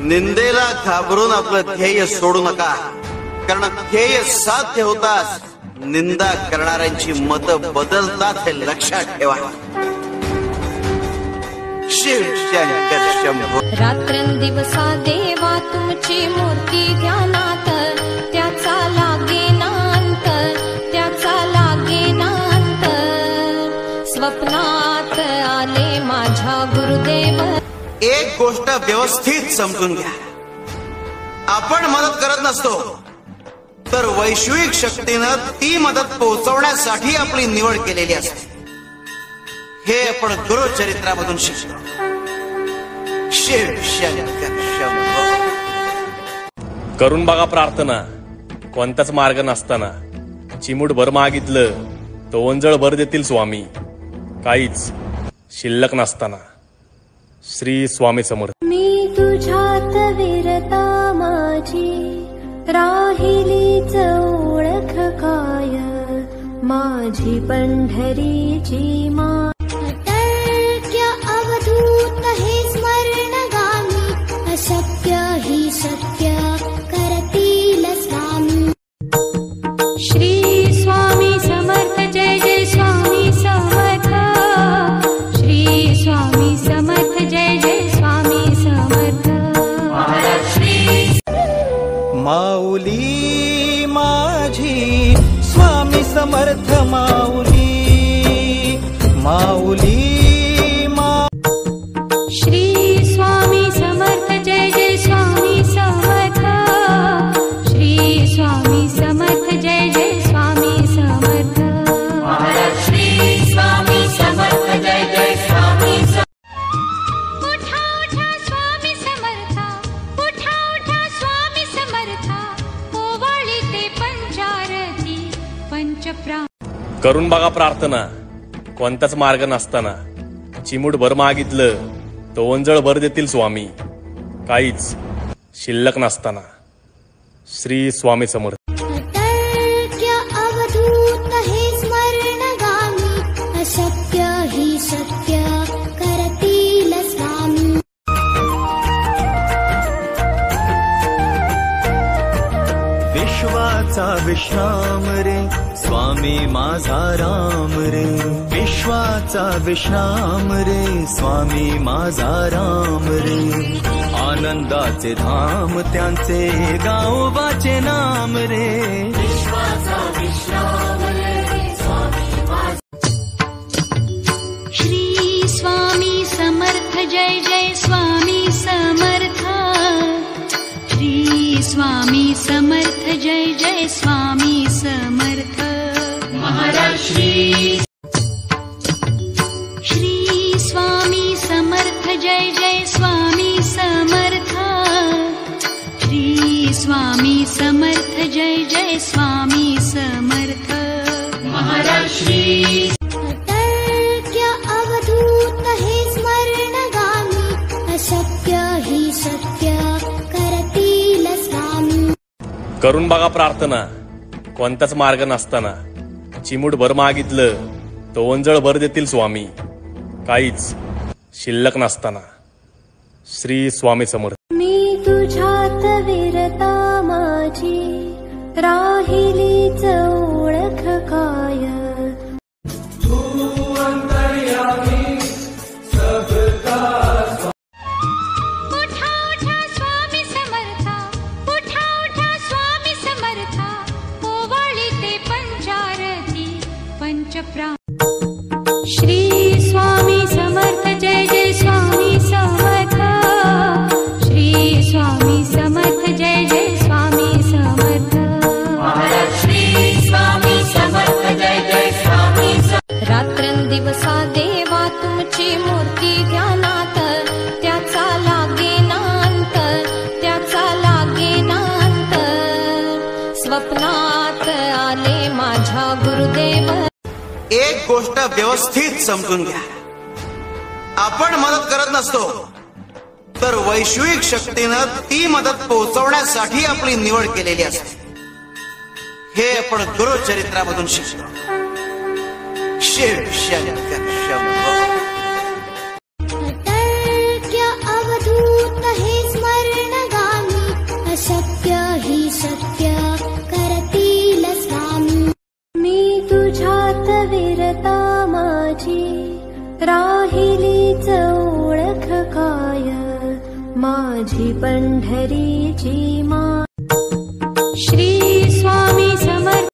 निंदेला घाबरून आपलं ध्येय सोडू नका, कारण ध्येय साध्य होताच निंदा करणाऱ्यांची मतं बदलतात हे लक्षात ठेवा. शिव शंकर शंभो. रात्रंदिवसा देवा तुमची मूर्ती ध्यानात, त्याचा लागेनांत, त्याचा लागेनांत. स्वप्नात आले माझ्या गुरुदेव. एक गोष्ट व्यवस्थित समजून घ्या, आपण मदत करत नसतो तर वैश्विक शक्तीनं ती मदत पोहोचवण्यासाठी आपली निवड केलेली असते. हे आपण गुरुचरित्रामधून शिकतो. शिव शंकर शंभो. करून बघा प्रार्थना, कोणताच मार्ग नसताना. चिमूटभर मागितलं तो ओंजळभर देतील स्वामी, काहीच शिल्लक नसताना. श्री स्वामी समर्थ. मी तुझ्यात विरता माझी, राहिलीच ओळख काय, माझी पंढरीची मा. तर्क्य अवधूत हे स्मरणगामी, अशक्य हि शक्य करतील स्वामी. श्री स्वामी समर्थ. जय जय स्वामी समर्थ. श्री स्वामी समर्थ. जय जय स्वामी समर्थ. माऊली माझी स्वामी समर्थ माऊली, माऊली श्री स्वामी समर्थ. जय जय स्वामी समर्थ. श्री स्वामी समर्थ. जय जय स्वामी समर्थ. श्री स्वामी समर्थ. जय जय स्वामी समर्थ. उठा उठा स्वामी समर्थ, उठा उठा स्वामी समर्थ. ओवाळी ते पंचारती पंचप्रा. करून बघा प्रार्थना, कोणताच मार्ग नसताना. चिमूटभर मागितलं तो ओंजळभर देतील स्वामी, काहीच शिल्लक नसताना. श्री स्वामी समर्थ. तर्क्य अवधूत हे स्मरणगामी, अशक्य हि शक्य करतील स्वामी. विश्वाचा विश्राम रे स्वामी माझा राम रे, विश्वाचा विश्राम रे स्वामी माझा राम रे. आनंदाचे धाम त्यांचे गावोबाचे नाम रे. विश्वाचा विश्राम रे स्वामी माझा. श्री स्वामी समर्थ. जय जय स्वामी समर्थ. श्री स्वामी समर्थ. जय जय स्वामी समर्थ. महाराज श्री. श्री स्वामी समर्थ. जय जय स्वामी समर्थ. श्री स्वामी समर्थ. जय जय स्वामी समर्थ. महाराज श्री. तर्क्य अवधूत हे स्मरणगामी, अशक्य हि शक्य करतील स्वामी. करून बघा प्रार्थना, कोणताच मार्ग नसताना. चिमूटभर मागितलं तो ओंजळभर देतील स्वामी, काहीच शिल्लक नसताना. श्री स्वामी समर्थ. मी तुझ्यात विरता माझी, राहिलीच ओळख काय. उठा उठा स्वामी समर्थ, उठा उठा स्वामी समर्थ. ओवाळी ते पंचारती पंचप्रा. श्री स्वामी समर्थ. जय जय स्वामी समर्थ. श्री स्वामी समर्थ. जय जय स्वामी समर्थ. श्री स्वामी समर्थ. जय जय स्वामी समर्थ. रात्रंदिवसा देवा तुमची मूर्ती ध्यानात, त्याचा लागेनांत, त्याचा लागेनांत. स्वप्नात आले माझ्या गुरुदेव. एक गोष्ट व्यवस्थित समजून घ्या, आपण मदत करत नसतो तर वैश्विक शक्तीनं ती मदत पोहोचवण्यासाठी आपली निवड केलेली असते. हे आपण गुरुचरित्रामधून शिकतो. शिव शंकर शंभो. तर्क्य अवधूत हे स्मरण शक्य करतील स्वामी. मी तुझ्यात विरता माझी राहिलीच ओळख काय, माझी पंढरीची मा